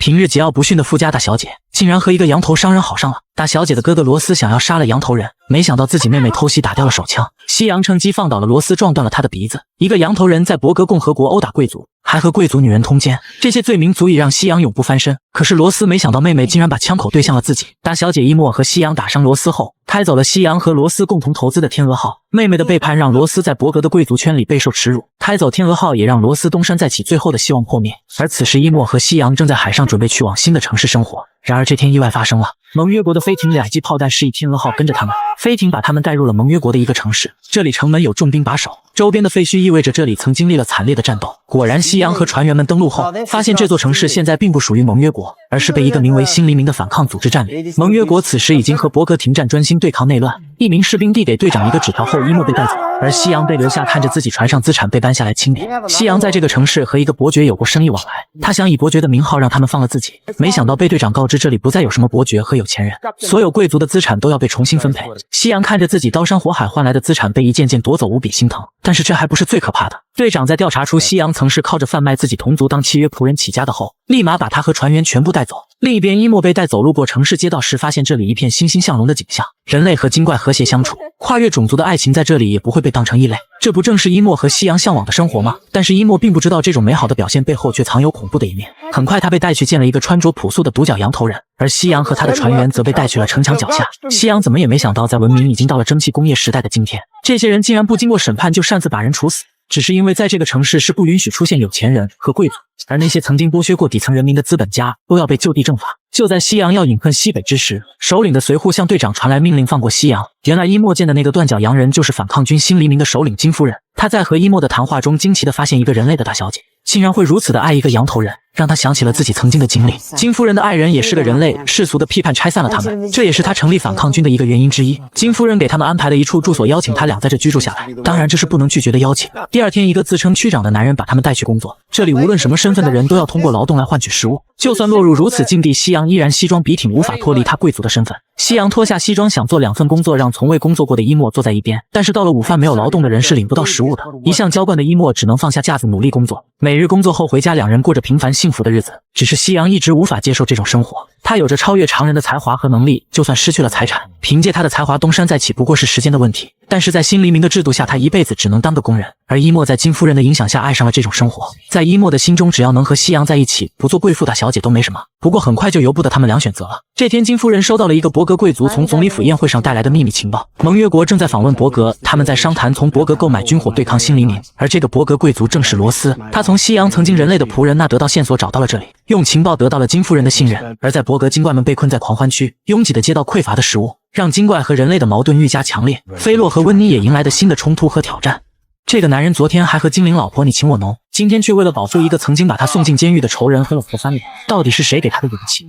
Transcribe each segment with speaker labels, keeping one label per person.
Speaker 1: 平日桀骜不驯的富家大小姐，竟然和一个羊头商人好上了。大小姐的哥哥罗斯想要杀了羊头人，没想到自己妹妹偷袭打掉了手枪，西洋趁机放倒了罗斯，撞断了他的鼻子。一个羊头人在伯格共和国殴打贵族，还和贵族女人通奸，这些罪名足以让西洋永不翻身。可是罗斯没想到妹妹竟然把枪口对向了自己。大小姐伊莫和西洋打伤罗斯后，开走了西洋和罗斯共同投资的天鹅号。妹妹的背叛让罗斯在伯格的贵族圈里备受耻辱，开走天鹅号也让罗斯东山再起最后的希望破灭。而此时伊莫和西洋正在海上准备去往新的城市生活。然而这天意外发生了，盟约国的飞艇2记炮弹示意天鹅号跟着他们，飞艇把他们带入了盟约国的一个城市，这里城门有重兵把守，周边的废墟意味着这里曾经历了惨烈的战斗。果然西洋和船员们登陆后，发现这座城市现在并不属于盟约国，而是被一个名为新黎明的反抗组织占领。盟约国此时已经和伯格停战，专心对抗内乱。一名士兵递给队长一个纸条后，伊莫被带走，而西洋被留下看着自己船上资产被搬下来清点。西洋在这个城市和一个伯爵有过生意往来，他想以伯爵的名号让他们放了自己，没想到被队长告知这里不再有什么伯爵和有钱人，所有贵族的资产都要被重新分配。西洋看着自己刀山火海换来的资产被一件件夺走，无比心疼。但是这还不是最可怕的，队长在调查出西洋曾是靠着贩卖自己同族当契约仆人起家的后，立马把他和船员全部带走。另一边伊莫被带走路过城市街道时，发现这里一片欣欣向荣的景象，人类和精怪和谐相处，跨越种族的爱情在这里也不会被当成异类，这不正是伊莫和西洋向往的生活吗？但是伊莫并不知道这种美好的表现背后却藏有恐怖的一面。很快他被带去见了一个穿着朴素的独角羊头人，而西洋和他的船员则被带去了城墙脚下。西洋怎么也没想到，在文明已经到了蒸汽工业时代的今天，这些人竟然不经过审判就擅自把人处死，只是因为在这个城市是不允许出现有钱人和贵族，而那些曾经剥削过底层人民的资本家都要被就地正法。就在西洋要饮恨西北之时，首领的随护向队长传来命令，放过西洋。原来伊莫见的那个断脚洋人就是反抗军新黎明的首领金夫人。他在和伊莫的谈话中惊奇地发现，一个人类的大小姐竟然会如此的爱一个羊头人，让他想起了自己曾经的经历。金夫人的爱人也是个人类，世俗的批判拆散了他们，这也是他成立反抗军的一个原因之一。金夫人给他们安排了一处住所，邀请他俩在这居住下来，当然这是不能拒绝的邀请。第二天，一个自称区长的男人把他们带去工作，这里无论什么身份的人都要通过劳动来换取食物。就算落入如此境地，西洋依然西装笔挺，无法脱离他贵族的身份。西洋脱下西装，想做2份工作，让从未工作过的伊莫坐在一边。但是到了午饭，没有劳动的人是领不到食物的。一向娇惯的伊莫只能放下架子努力工作。每日工作后回家，两人过着平凡幸福的日子。只是西洋一直无法接受这种生活。他有着超越常人的才华和能力，就算失去了财产，凭借他的才华东山再起不过是时间的问题。但是在新黎明的制度下，他一辈子只能当个工人。而伊莫在金夫人的影响下爱上了这种生活。在伊莫的心中，只要能和西洋在一起，不做贵妇大小姐都没什么。不过很快就由不得他们俩选择了。这天，金夫人收到了一个伯格贵族从总理府宴会上带来的秘密情报，盟约国正在访问伯格，他们在商谈从伯格购买军火对抗新黎明。而这个伯格贵族正是罗斯，他从西洋曾经人类的仆人那得到线索，找到了这里，用情报得到了金夫人的信任。而在伯格，精怪们被困在狂欢区，拥挤的街道匮乏的食物，让精怪和人类的矛盾愈加强烈。菲洛和温妮也迎来了新的冲突和挑战。这个男人昨天还和精灵老婆你情我浓，今天却为了保住一个曾经把他送进监狱的仇人和老婆翻脸，到底是谁给他的勇气？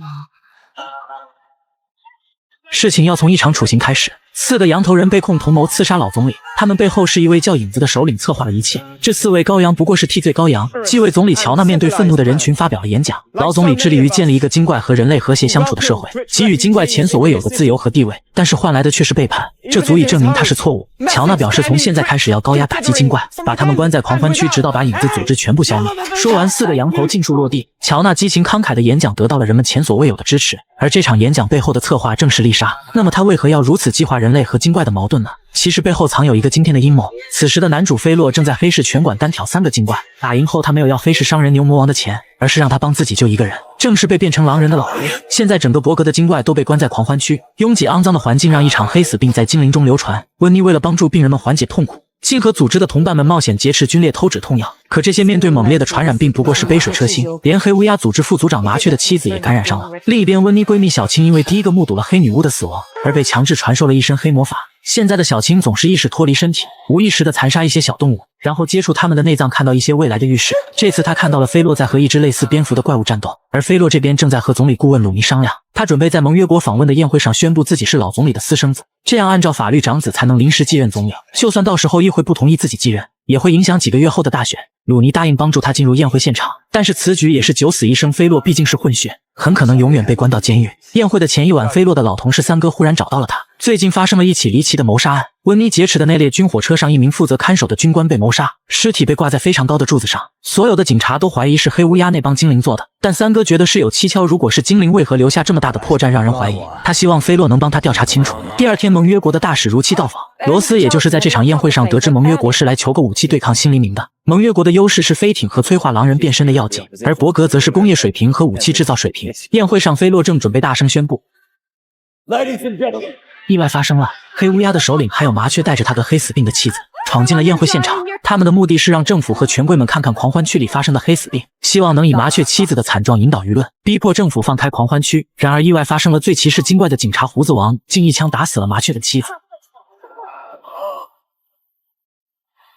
Speaker 1: 事情要从一场处刑开始。4个羊头人被控同谋刺杀老总理，他们背后是一位叫影子的首领策划了一切。这4位羔羊不过是替罪羔羊。继位总理乔纳面对愤怒的人群发表了演讲。老总理致力于建立一个精怪和人类和谐相处的社会，给予精怪前所未有的自由和地位，但是换来的却是背叛，这足以证明他是错误。乔纳表示，从现在开始要高压打击精怪，把他们关在狂欢区，直到把影子组织全部消灭。说完，4个羊头尽数落地。乔纳激情慷慨的演讲得到了人们前所未有的支持，而这场演讲背后的策划正是丽莎。那么他为何要如此激化人类和精怪的矛盾呢？其实背后藏有一个惊天的阴谋。此时的男主菲洛正在黑市拳馆单挑3个精怪，打赢后他没有要黑市商人牛魔王的钱，而是让他帮自己救一个人，正是被变成狼人的老爷。现在整个伯格的精怪都被关在狂欢区，拥挤肮脏的环境让一场黑死病在精灵中流传。温妮为了帮助病人们缓解痛苦，金河组织的同伴们冒险劫持军猎偷止痛药，可这些面对猛烈的传染病不过是杯水车薪，连黑乌鸦组织副组长麻雀的妻子也感染上了。另一边，温妮闺蜜小青因为第一个目睹了黑女巫的死亡，而被强制传授了一身黑魔法。现在的小青总是意识脱离身体，无意识地残杀一些小动物，然后接触他们的内脏，看到一些未来的预示。这次他看到了菲洛在和一只类似蝙蝠的怪物战斗，而菲洛这边正在和总理顾问鲁尼商量，他准备在盟约国访问的宴会上宣布自己是老总理的私生子，这样按照法律长子才能临时继任总理，就算到时候议会不同意自己继任，也会影响几个月后的大选。鲁尼答应帮助他进入宴会现场，但是此举也是九死一生，菲洛毕竟是混血，很可能永远被关到监狱。宴会的前一晚，菲洛的老同事三哥忽然找到了他，最近发生了一起离奇的谋杀案，温妮劫持的那列军火车上，一名负责看守的军官被谋杀，尸体被挂在非常高的柱子上。所有的警察都怀疑是黑乌鸦那帮精灵做的，但三哥觉得事有蹊跷。如果是精灵，为何留下这么大的破绽，让人怀疑？他希望菲洛能帮他调查清楚。第二天，盟约国的大使如期到访，罗斯也就是在这场宴会上得知盟约国是来求个武器对抗新黎明的。盟约国的优势是飞艇和催化狼人变身的药剂，而伯格则是工业水平和武器制造水平。宴会上，菲洛正准备大声宣布。意外发生了，黑乌鸦的首领还有麻雀带着他个黑死病的妻子闯进了宴会现场，他们的目的是让政府和权贵们看看狂欢区里发生的黑死病，希望能以麻雀妻子的惨状引导舆论，逼迫政府放开狂欢区。然而意外发生了，最歧视精怪的警察胡子王竟一枪打死了麻雀的妻子。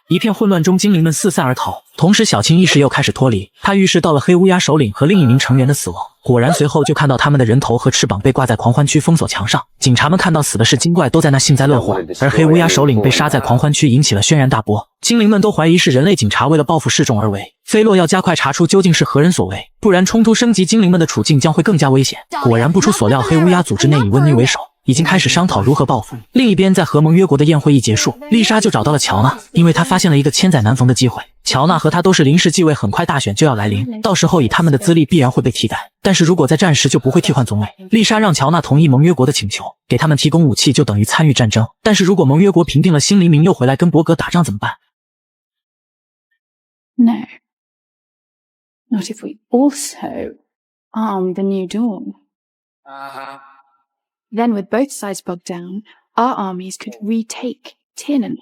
Speaker 1: 一片混乱中，精灵们四散而逃，同时小青意识又开始脱离，他预示到了黑乌鸦首领和另一名成员的死亡。果然随后就看到他们的人头和翅膀被挂在狂欢区封锁墙上，警察们看到死的是精怪，都在那幸灾乐祸，而黑乌鸦首领被杀在狂欢区，引起了轩然大波。精灵们都怀疑是人类警察为了报复示众而为，菲洛要加快查出究竟是何人所为，不然冲突升级，精灵们的处境将会更加危险。果然不出所料，黑乌鸦组织内以温妮为首，已经开始商讨如何报复。另一边，在和盟约国的宴会一结束，丽莎就找到了乔纳，因为她发现了一个千载难逢的机会。乔纳和他都是临时继位，很快大选就要来临，到时候以他们的资历必然会被替代，但是如果在战时就不会替换总理。丽莎让乔纳同意盟约国的请求，给他们提供武器就等于参与战争，但是如果盟约国平定了新黎明又回来跟伯格打仗怎么办？
Speaker 2: No, not if we also arm the New Dawn. Then with both sides bogged down, our armies could retake Tiernan.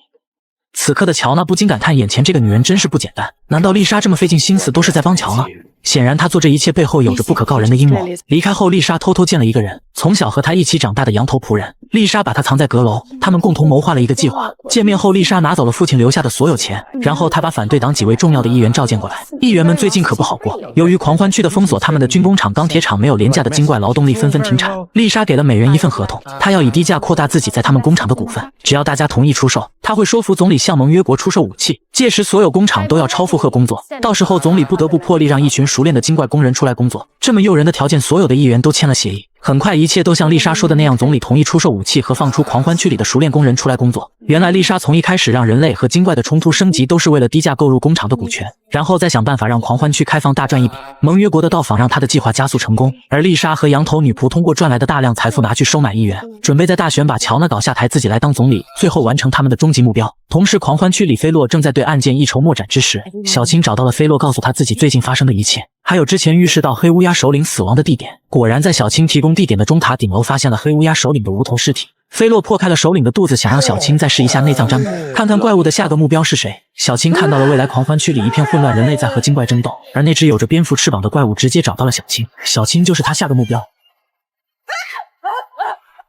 Speaker 1: 此刻的乔纳不禁感叹，眼前这个女人真是不简单，难道丽莎这么费尽心思都是在帮乔纳？显然她做这一切背后有着不可告人的阴谋。离开后，丽莎偷偷见了一个人，从小和她一起长大的羊头仆人。丽莎把他藏在阁楼，他们共同谋划了一个计划。见面后，丽莎拿走了父亲留下的所有钱，然后她把反对党几位重要的议员召见过来。议员们最近可不好过，由于狂欢区的封锁，他们的军工厂、钢铁厂没有廉价的精怪劳动力，纷纷停产。丽莎给了每人一份合同，她要以低价扩大自己在他们工厂的股份，只要大家同意出售，她会说服总理向盟约国出售武器，届时所有工厂都要超负荷工作，到时候总理不得不破例让一群熟练的精怪工人出来工作。这么诱人的条件，所有的议员都签了协议。很快一切都像丽莎说的那样，总理同意出售武器和放出狂欢区里的熟练工人出来工作。原来丽莎从一开始让人类和精怪的冲突升级都是为了低价购入工厂的股权，然后再想办法让狂欢区开放大赚一笔。盟约国的到访让她的计划加速成功，而丽莎和羊头女仆通过赚来的大量财富拿去收买议员，准备在大选把乔纳搞下台，自己来当总理，最后完成他们的终极目标。同时狂欢区里菲洛正在对案件一筹莫展之时，小青找到了菲洛，告诉他自己最近发生的一切，还有之前预示到黑乌鸦首领死亡的地点。果然在小青提供地点的钟塔顶楼发现了黑乌鸦首领的无头尸体。菲洛破开了首领的肚子，想让小青再试一下内脏占卜，看看怪物的下个目标是谁。小青看到了未来狂欢区里一片混乱，人类在和精怪争斗，而那只有着蝙蝠翅膀的怪物直接找到了小青，小青就是他下个目标。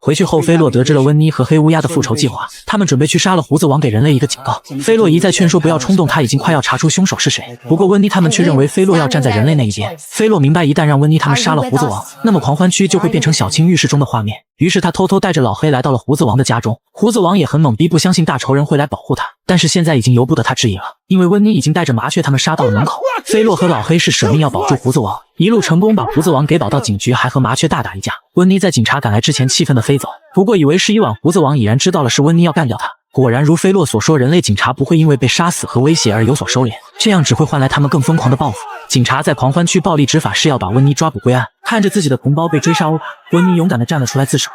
Speaker 1: 回去后，菲洛得知了温妮和黑乌鸦的复仇计划，他们准备去杀了胡子王，给人类一个警告。菲洛一再劝说不要冲动，他已经快要查出凶手是谁。不过温妮他们却认为菲洛要站在人类那一边。菲洛明白，一旦让温妮他们杀了胡子王，那么狂欢区就会变成小青预示中的画面。于是他偷偷带着老黑来到了胡子王的家中。胡子王也很懵逼，不相信大仇人会来保护他，但是现在已经由不得他质疑了，因为温妮已经带着麻雀他们杀到了门口。菲洛和老黑是舍命要保住胡子王，一路成功把胡子王给保到警局，还和麻雀大打一架。温妮在警察赶来之前气愤地飞走，不过以为是一晚，胡子王已然知道了是温妮要干掉他。果然如菲洛所说，人类警察不会因为被杀死和威胁而有所收敛，这样只会换来他们更疯狂的报复。警察在狂欢区暴力执法，是要把温妮抓捕归案。看着自己的同胞被追杀欧卡，温妮勇敢地站了出来自首。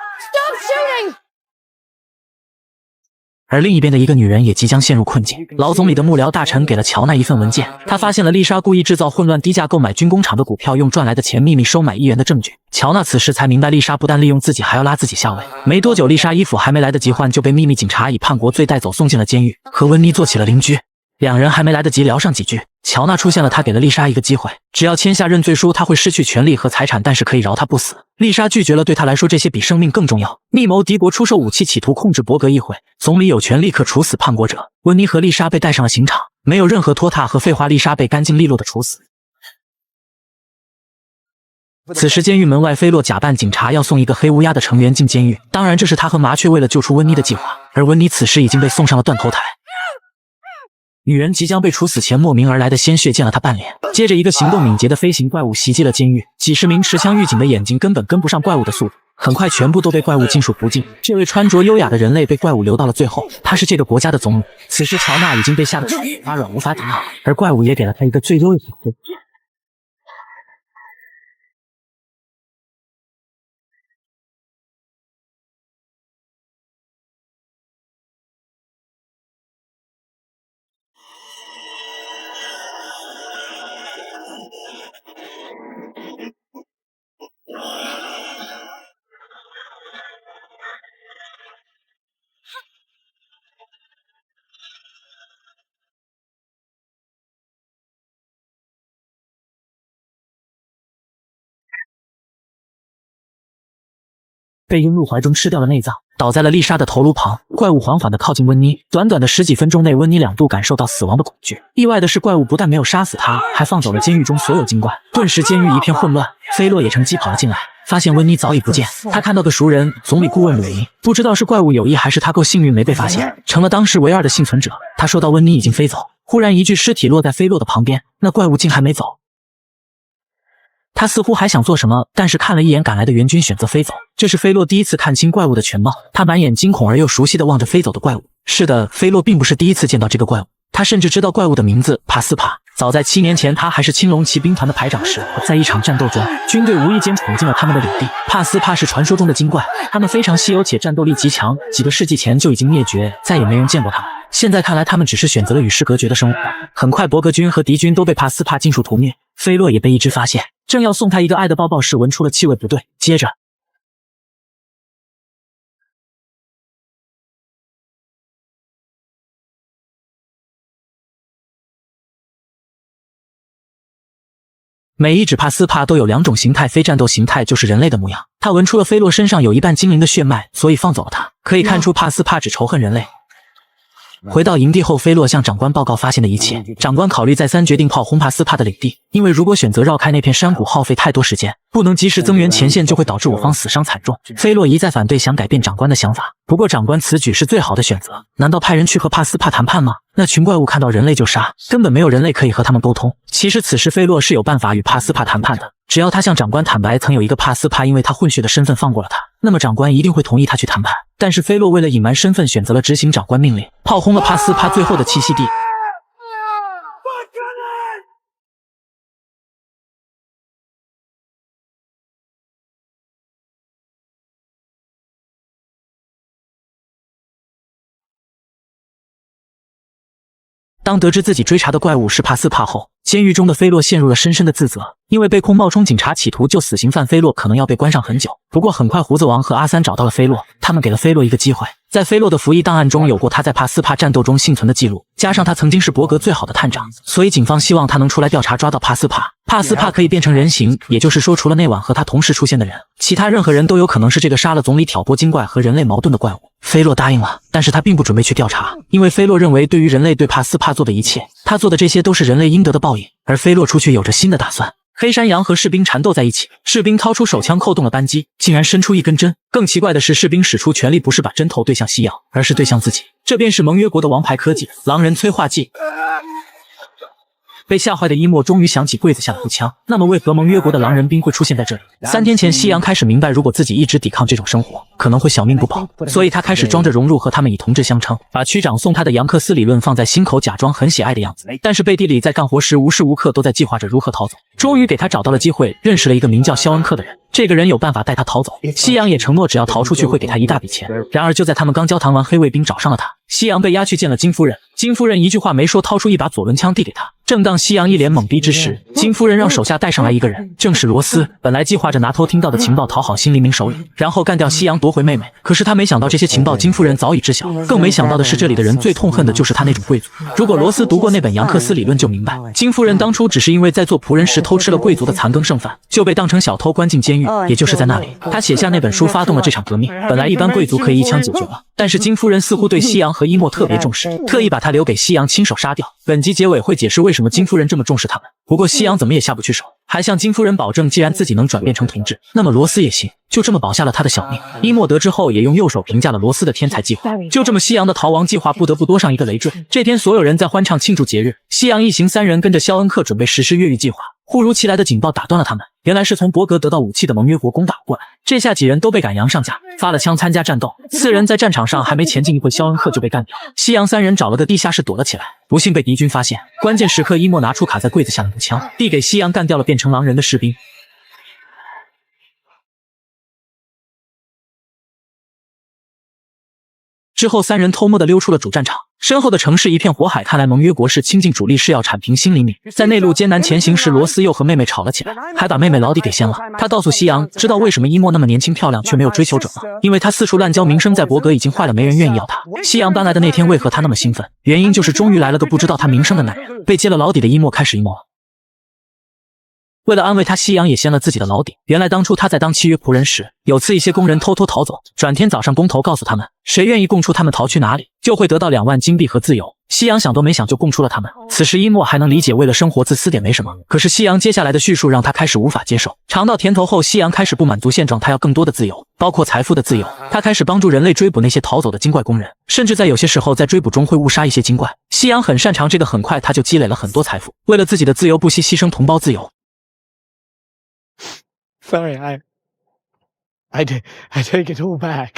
Speaker 1: 而另一边的一个女人也即将陷入困境。老总理的幕僚大臣给了乔纳一份文件，他发现了丽莎故意制造混乱，低价购买军工厂的股票，用赚来的钱秘密收买议员的证据。乔纳此时才明白，丽莎不但利用自己，还要拉自己下位。没多久，丽莎衣服还没来得及换，就被秘密警察以叛国罪带走，送进了监狱，和温妮做起了邻居。两人还没来得及聊上几句，乔纳出现了，他给了丽莎一个机会，只要签下认罪书，他会失去权力和财产，但是可以饶他不死。丽莎拒绝了，对他来说这些比生命更重要。密谋敌国，出售武器，企图控制伯格议会，总理有权立刻处死叛国者。温妮和丽莎被带上了刑场，没有任何拖沓和废话，丽莎被干净利落的处死。此时监狱门外，菲洛假扮警察要送一个黑乌鸦的成员进监狱，当然这是他和麻雀为了救出温妮的计划，而温妮此时已经被送上了断头台。女人即将被处死前，莫名而来的鲜血溅了她半脸。接着，一个行动敏捷的飞行怪物袭击了监狱，几十名持枪预警的眼睛根本跟不上怪物的速度。很快全部都被怪物尽数屠尽。这位穿着优雅的人类被怪物留到了最后，他是这个国家的总理。此时乔娜已经被吓得手脚发软，无法抵抗，而怪物也给了他一个最优的机会。被鹰入怀中吃掉了内脏，倒在了丽莎的头颅旁。怪物缓缓地靠近温妮，短短的十几分钟内，温妮2度感受到死亡的恐惧。意外的是，怪物不但没有杀死他，还放走了监狱中所有精怪。顿时监狱一片混乱，菲洛也乘机跑了进来，发现温妮早已不见。他看到个熟人，总理顾问鲁林，不知道是怪物有意还是他够幸运没被发现，成了当时唯二的幸存者。他说到温妮已经飞走，忽然一具尸体落在菲洛的旁边，那怪物竟还没走。他似乎还想做什么，但是看了一眼赶来的援军，选择飞走。这是菲洛第一次看清怪物的全貌，他满眼惊恐而又熟悉地望着飞走的怪物。是的，菲洛并不是第一次见到这个怪物，他甚至知道怪物的名字帕斯帕。早在7年前，他还是青龙骑兵团的排长时，在一场战斗中，军队无意间闯进了他们的领地。帕斯帕是传说中的精怪，他们非常稀有且战斗力极强，几个世纪前就已经灭绝，再也没人见过他们。现在看来，他们只是选择了与世隔绝的生活。很快，伯格军和敌军都被帕斯帕尽数屠灭，菲洛也被一只发现，正要送他一个爱的抱抱时，闻出了气味不对，接着每一只帕斯帕都有2种形态，非战斗形态就是人类的模样。他闻出了菲洛身上有一半精灵的血脉，所以放走了他。可以看出帕斯帕只仇恨人类。回到营地后，菲洛向长官报告发现的一切。长官考虑再三，决定炮轰帕斯帕的领地，因为如果选择绕开那片山谷，耗费太多时间，不能及时增援前线，就会导致我方死伤惨重。菲洛一再反对，想改变长官的想法。不过长官此举是最好的选择，难道派人去和帕斯帕谈判吗？那群怪物看到人类就杀，根本没有人类可以和他们沟通。其实此时菲洛是有办法与帕斯帕谈判的，只要他向长官坦白曾有一个帕斯帕因为他混血的身份放过了他，那么长官一定会同意他去谈判。但是菲洛为了隐瞒身份，选择了执行长官命令，炮轰了帕斯帕最后的栖息地。当得知自己追查的怪物是帕斯帕后，监狱中的菲洛陷入了深深的自责，因为被控冒充警察企图救死刑犯，菲洛可能要被关上很久。不过很快胡子王和阿三找到了菲洛，他们给了菲洛一个机会。在菲洛的服役档案中有过他在帕斯帕战斗中幸存的记录，加上他曾经是伯格最好的探长，所以警方希望他能出来调查，抓到帕斯帕。帕斯帕可以变成人形，也就是说除了那晚和他同时出现的人，其他任何人都有可能是这个杀了总理、挑拨精怪和人类矛盾的怪物。菲洛答应了，但是他并不准备去调查，因为菲洛认为对于人类对帕斯帕做的一切，他做的这些都是人类应得的报应。而菲洛出去有着新的打算。黑山羊和士兵缠斗在一起，士兵掏出手枪扣动了扳机，竟然伸出一根针。更奇怪的是，士兵使出全力不是把针头对向西洋，而是对向自己。这便是盟约国的王牌科技——狼人催化剂。被吓坏的伊莫终于想起柜子下的步枪，那么为何盟约国的狼人兵会出现在这里？3天前，西洋开始明白，如果自己一直抵抗这种生活，可能会小命不保，所以他开始装着融入，和他们以同志相称，把区长送他的杨克斯理论放在心口，假装很喜爱的样子。但是背地里在干活时，无时无刻都在计划着如何逃走。终于给他找到了机会，认识了一个名叫肖恩克的人。这个人有办法带他逃走，西洋也承诺只要逃出去会给他一大笔钱。然而就在他们刚交谈完，黑卫兵找上了他。西洋被押去见了金夫人，金夫人一句话没说，掏出一把左轮枪递给他。正当西洋一脸懵逼之时，金夫人让手下带上来一个人，正是罗斯。本来计划着拿偷听到的情报讨好新黎明首领，然后干掉西洋夺回妹妹，可是他没想到这些情报金夫人早已知晓，更没想到的是这里的人最痛恨的就是他那种贵族。如果罗斯读过那本杨克斯理论就明白，金夫人当初只是因为在做仆人时偷吃了贵族的残羹剩饭，就被当成小偷关进监狱。也就是在那里，他写下那本书，发动了这场革命。本来一般贵族可以一枪解决了，但是金夫人似乎对西洋和伊莫特别重视，特意把他留给西洋亲手杀掉。本集结尾会解释为什么金夫人这么重视他们。不过西洋怎么也下不去手，还向金夫人保证，既然自己能转变成同志，那么罗斯也行，就这么保下了他的小命。伊莫得知后也用右手评价了罗斯的天才计划。就这么，西洋的逃亡计划不得不多上一个累赘。这天所有人在欢畅庆祝节日，西洋一行3人跟着肖恩克准备实施越狱计划。忽如其来的警报打断了他们，原来是从伯格得到武器的盟约国攻打过来。这下几人都被赶羊上架，发了枪参加战斗。4人在战场上还没前进一会，肖恩克就被干掉。西洋3人找了个地下室躲了起来，不幸被敌军发现。关键时刻，伊莫拿出卡在柜子下的步枪，递给西洋干掉了变成狼人的士兵。之后3人偷摸地溜出了主战场，身后的城市一片火海，看来盟约国是倾尽主力是要铲平新黎明。在内陆艰难前行时，罗斯又和妹妹吵了起来，还把妹妹老底给掀了。他告诉西洋，知道为什么伊莫那么年轻漂亮却没有追求者吗？因为他四处滥交，名声在伯格已经坏了，没人愿意要他。西洋搬来的那天为何他那么兴奋？原因就是终于来了个不知道他名声的男人。被揭了老底的伊莫开始阴谋了。为了安慰他，西洋也掀了自己的老底。原来当初他在当契约仆人时，有次一些工人偷偷逃走，转天早上工头告诉他们，谁愿意供出他们逃去哪里，就会得到2万金币和自由。西洋想都没想就供出了他们。此时伊莫还能理解，为了生活自私点没什么。可是西洋接下来的叙述让他开始无法接受。尝到甜头后，西洋开始不满足现状，他要更多的自由，包括财富的自由。他开始帮助人类追捕那些逃走的精怪工人，甚至在有些时候在追捕中会误杀一些精怪。西洋很擅长这个，很快他就积累了很多财富。为了自己的自由，不惜牺牲同胞自由。
Speaker 3: Sorry, I take it all back.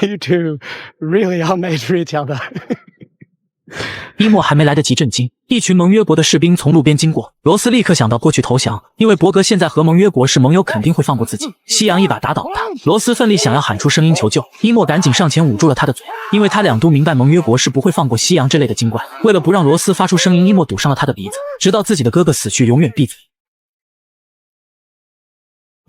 Speaker 3: You two really are made for each other.
Speaker 1: 伊莫还没来得及震惊，一群盟约国的士兵从路边经过，罗斯立刻想到过去投降，因为伯格现在和盟约国是盟友，肯定会放过自己。西洋一把打倒了他，罗斯奋力想要喊出声音求救，伊莫赶紧上前捂住了他的嘴，因为他俩都明白盟约国是不会放过西洋这类的精怪。为了不让罗斯发出声音，伊莫堵上了他的鼻子，直到自己的哥哥死去，永远闭嘴。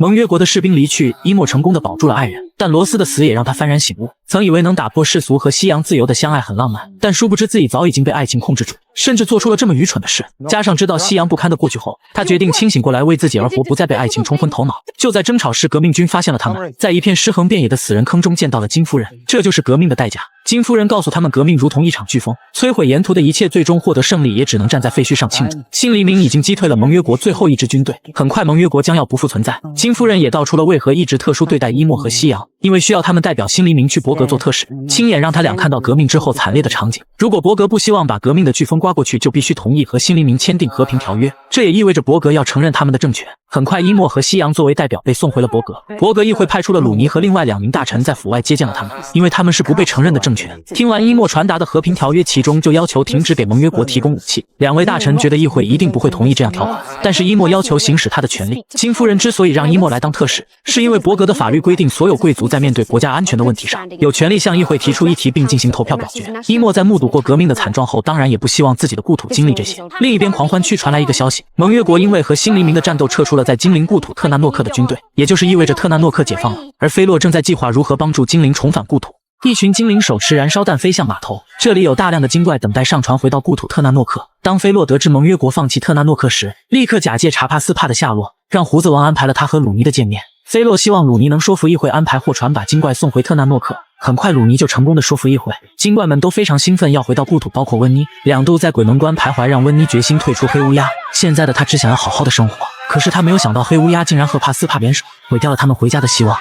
Speaker 1: 盟约国的士兵离去，伊莫成功的保住了爱人，但罗斯的死也让他幡然醒悟。曾以为能打破世俗和西洋自由的相爱很浪漫，但殊不知自己早已经被爱情控制住，甚至做出了这么愚蠢的事。加上知道西洋不堪的过去后，他决定清醒过来，为自己而活，不再被爱情冲昏头脑。就在争吵时，革命军发现了他们，在一片尸横遍野的死人坑中见到了金夫人，这就是革命的代价。金夫人告诉他们，革命如同一场飓风，摧毁沿途的一切，最终获得胜利也只能站在废墟上庆祝。新黎明已经击退了盟约国最后一支军队，很快盟约国将要不复存在。金夫人也道出了为何一直特殊对待伊莫和西洋，因为需要他们代表新黎明去伯格做特使，亲眼让他俩看到革命之后惨烈的场景。如果伯格不希望把革命的飓风刮过去，就必须同意和新黎明签订和平条约，这也意味着伯格要承认他们的政权。很快，伊莫和西洋作为代表被送回了伯格。伯格议会派出了鲁尼和另外2名大臣在府外接见了他们，因为他们是不被承认的政权。听完伊莫传达的和平条约，其中就要求停止给盟约国提供武器。2位大臣觉得议会一定不会同意这样条款，但是伊莫要求行使他的权利。金夫人之所以让伊莫来当特使，是因为伯格的法律规定，所有贵族在面对国家安全的问题上，有权利向议会提出议题并进行投票表决。伊莫在目睹过革命的惨状后，当然也不希望自己的故土经历这些。另一边，狂欢区传来一个消息，盟约国因为和新黎明的战斗撤出了在精灵故土特纳诺克的军队，也就是意味着特纳诺克解放了，而菲洛正在计划如何帮助精灵重返故土。一群精灵手持燃烧弹飞向码头，这里有大量的精怪等待上船回到故土特纳诺克。当菲洛得知盟约国放弃特纳诺克时，立刻假借查帕斯帕的下落，让胡子王安排了他和鲁尼的见面。菲洛希望鲁尼能说服议会安排货船把精怪送回特纳诺克。很快鲁尼就成功的说服议会，精怪们都非常兴奋要回到故土，包括温妮。2度在鬼门关徘徊，让温妮决心退出黑乌鸦。现在的他只想要好好的生活，可是他没有想到黑乌鸦竟然和帕斯帕联手，毁掉了他们回家的希望。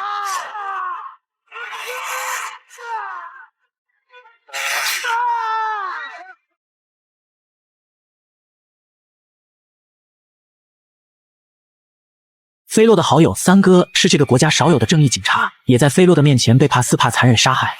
Speaker 1: 菲洛的好友三哥是这个国家少有的正义警察，也在菲洛的面前被帕斯帕残忍杀害。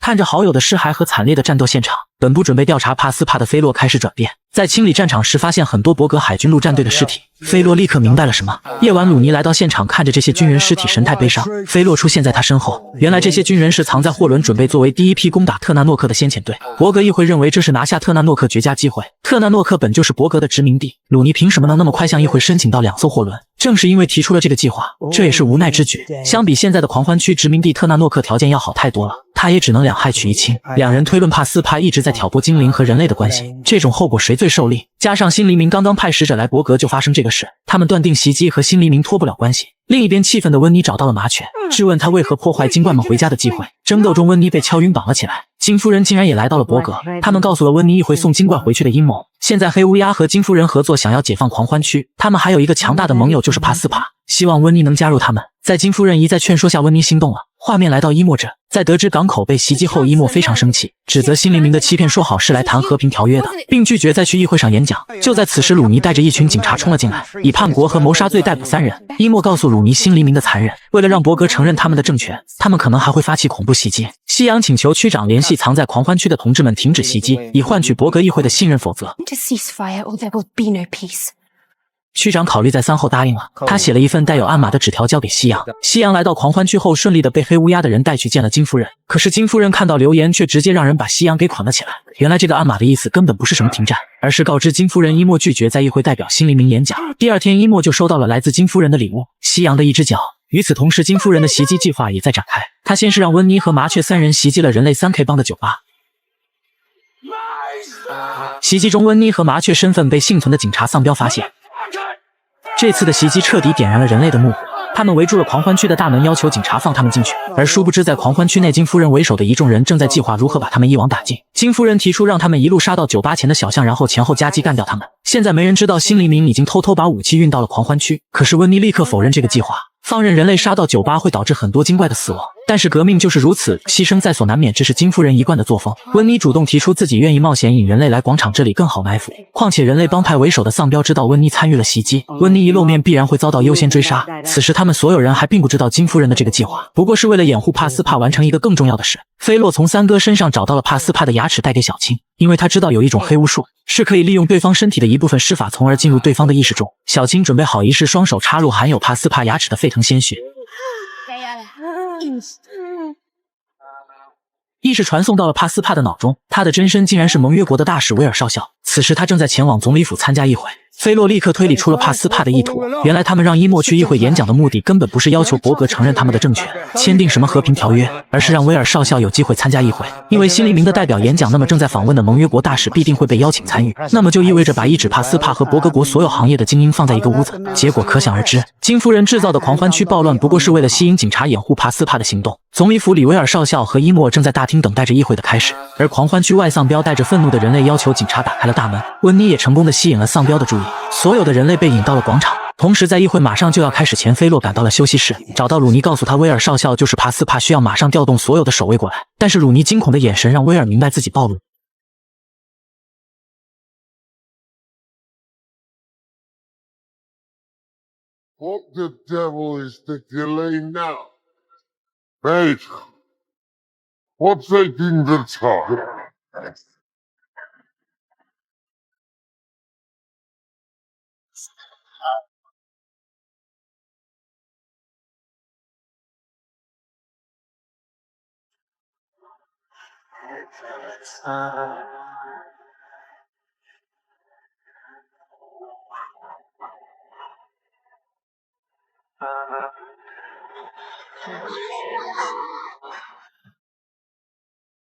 Speaker 1: 看着好友的尸骸和惨烈的战斗现场，本不准备调查帕斯帕的菲洛开始转变。在清理战场时，发现很多伯格海军陆战队的尸体。菲洛立刻明白了什么。夜晚，鲁尼来到现场，看着这些军人尸体，神态悲伤。菲洛出现在他身后，原来这些军人是藏在货轮，准备作为第一批攻打特纳诺克的先遣队。伯格议会认为这是拿下特纳诺克绝佳机会。特纳诺克本就是伯格的殖民地，鲁尼凭什么能那么快向议会申请到2艘货轮？正是因为提出了这个计划，这也是无奈之举。相比现在的狂欢区殖民地，特纳诺克条件要好太多了，他也只能2害取1轻。2人推论帕斯帕一直在挑拨精灵和人类的关系，这种后果谁最受利？加上新黎明刚刚派使者来伯格就发生这个事，他们断定袭击和新黎明脱不了关系。另一边，气愤的温妮找到了麻雀，质问他为何破坏精怪们回家的机会。争斗中，温妮被敲晕绑了起来。金夫人竟然也来到了伯格，他们告诉了温妮议会送精怪回去的阴谋。现在黑乌鸦和金夫人合作，想要解放狂欢区。他们还有一个强大的盟友，就是帕斯帕，希望温妮能加入他们。在金夫人一再劝说下，温妮心动了。画面来到伊莫这，在得知港口被袭击后，伊莫非常生气，指责新黎明的欺骗，说好是来谈和平条约的，并拒绝再去议会上演讲。就在此时，鲁尼带着一群警察冲了进来，以叛国和谋杀罪逮捕3人。伊莫告诉鲁尼新黎明的残忍，为了让伯格承认他们的政权，他们可能还会发起恐怖袭击。西洋请求区长联系藏在狂欢区的同志们停止袭击，以换取伯格议会的信任，否则
Speaker 4: To ceasefire or there will be no peace.
Speaker 1: 区长考虑再三后答应了，他写了一份带有暗码的纸条交给西洋。西洋来到狂欢区后，顺利的被黑乌鸦的人带去见了金夫人。可是金夫人看到留言，却直接让人把西洋给捆了起来。原来这个暗码的意思根本不是什么停战，而是告知金夫人伊莫拒绝在议会代表新黎明演讲。第二天，伊莫就收到了来自金夫人的礼物——西洋的一只脚。与此同时，金夫人的袭击计划也在展开。她先是让温妮和麻雀3人袭击了人类3K 帮的酒吧。袭击中，温妮和麻雀身份被幸存的警察丧彪发现。这次的袭击彻底点燃了人类的怒火，他们围住了狂欢区的大门，要求警察放他们进去。而殊不知，在狂欢区内，金夫人为首的一众人正在计划如何把他们一网打尽。金夫人提出让他们一路杀到酒吧前的小巷，然后前后夹击干掉他们。现在没人知道新黎明已经偷偷把武器运到了狂欢区，可是温妮立刻否认这个计划。放任人类杀到酒吧会导致很多精怪的死亡，但是革命就是如此，牺牲在所难免，这是金夫人一贯的作风。温妮主动提出自己愿意冒险引人类来广场，这里更好埋伏。况且人类帮派为首的丧彪知道温妮参与了袭击，温妮一露面必然会遭到优先追杀。此时他们所有人还并不知道金夫人的这个计划，不过是为了掩护帕斯帕完成一个更重要的事。菲洛从三哥身上找到了帕斯帕的牙齿，带给小青，因为他知道有一种黑巫术是可以利用对方身体的一部分施法，从而进入对方的意识中。小青准备好仪式，双手插入含有帕斯帕牙齿的沸腾鲜血，意识传送到了帕斯帕的脑中，他的真身竟然是盟约国的大使威尔少校。此时他正在前往总理府参加议会。菲洛立刻推理出了帕斯帕的意图，原来他们让伊莫去议会演讲的目的根本不是要求伯格承认他们的政权，签订什么和平条约，而是让威尔少校有机会参加议会。因为新黎明的代表演讲，那么正在访问的盟约国大使必定会被邀请参与，那么就意味着把一指帕斯帕和伯格国所有行业的精英放在一个屋子，结果可想而知。金夫人制造的狂欢区暴乱不过是为了吸引警察掩护帕斯帕的行动。总理府里，威尔少校和伊莫正在大厅等待着议会的开始，而狂欢区外，丧彪带着愤怒的人类要求警察打开了大门。温妮也成功的吸引了丧彪的注意，所有的人类被引到了广场。同时在议会马上就要开始前，菲洛赶到了休息室，找到鲁尼，告诉他威尔少校就是帕斯帕，需要马上调动所有的守卫过来。但是鲁尼惊恐的眼神让威尔明白自己暴露。
Speaker 5: What the devil is the delay now? Mate, what's taking the time?
Speaker 1: Uh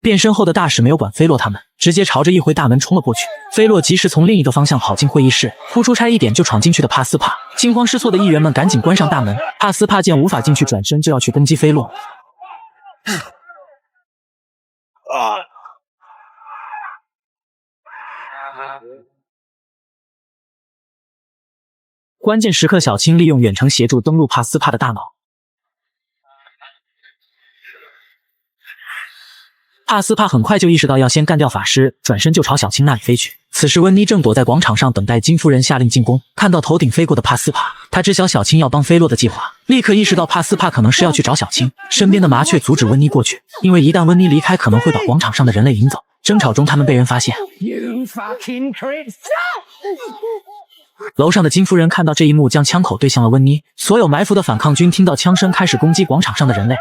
Speaker 1: 变身后的大使没有管菲洛他们，直接朝着议会大门冲了过去。菲洛及时从另一个方向跑进会议室，突出差一点就闯进去的帕斯帕。惊慌失措的议员们赶紧关上大门。帕斯帕见无法进去，转身就要去攻击菲洛。关键时刻，小青利用远程协助登陆帕斯帕的大脑。帕斯帕很快就意识到要先干掉法师，转身就朝小青那里飞去。此时温妮正躲在广场上等待金夫人下令进攻，看到头顶飞过的帕斯帕，他知晓小青要帮菲洛的计划，立刻意识到帕斯帕可能是要去找小青。身边的麻雀阻止温妮过去，因为一旦温妮离开，可能会把广场上的人类引走。争吵中，他们被人发现。楼上的金夫人看到这一幕，将枪口对向了温妮。所有埋伏的反抗军听到枪声，开始攻击广场上的人类。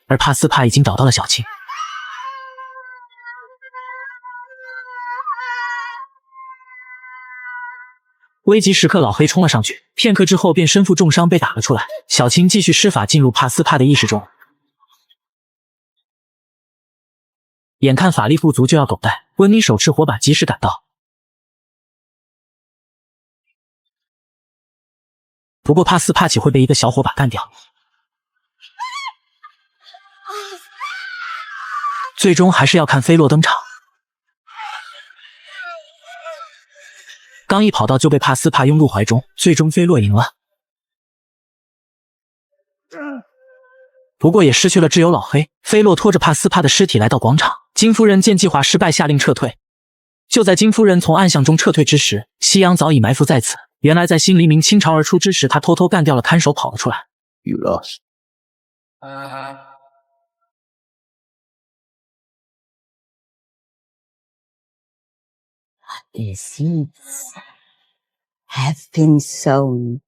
Speaker 1: 而帕斯帕已经找到了小青。危急时刻，老黑冲了上去，片刻之后便身负重伤被打了出来。小青继续施法进入帕斯帕的意识中。眼看法力不足就要狗带，温妮手持火把及时赶到。不过帕斯帕岂会被一个小火把干掉？最终还是要看菲洛登场。刚一跑到就被帕斯帕拥入怀中，最终菲洛赢了。不过也失去了挚友老黑。菲洛拖着帕斯帕的尸体来到广场，金夫人见计划失败，下令撤退。就在金夫人从暗巷中撤退之时，夕阳早已埋伏在此。原来在新黎明倾巢而出之时，他偷偷干掉了看守，跑了出来。
Speaker 3: You lost.
Speaker 6: The seeds have been sown.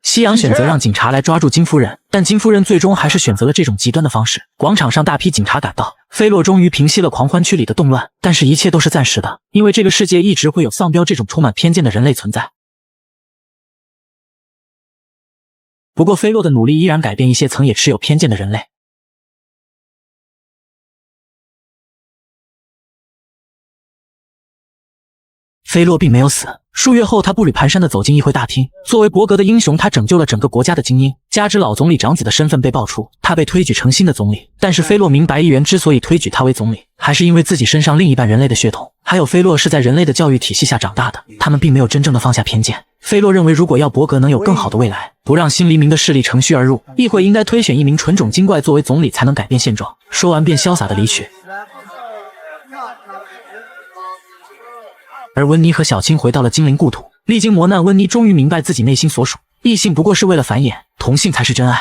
Speaker 1: 夕阳选择让警察来抓住金夫人，但金夫人最终还是选择了这种极端的方式。广场上大批警察赶到，菲洛终于平息了狂欢区里的动乱，但是一切都是暂时的，因为这个世界一直会有丧彪这种充满偏见的人类存在。不过菲洛的努力依然改变一些曾也持有偏见的人类。菲洛并没有死。数月后，他步履蹒跚地走进议会大厅。作为伯格的英雄，他拯救了整个国家的精英，加之老总理长子的身份被爆出，他被推举成新的总理。但是菲洛明白，议员之所以推举他为总理，还是因为自己身上另一半人类的血统。还有菲洛是在人类的教育体系下长大的，他们并没有真正的放下偏见。菲洛认为，如果要伯格能有更好的未来，不让新黎明的势力乘虚而入，议会应该推选一名纯种精怪作为总理，才能改变现状。说完便潇洒地离去。而温妮和小青回到了精灵故土，历经磨难，温妮终于明白自己内心所属，异性不过是为了繁衍，同性才是真爱。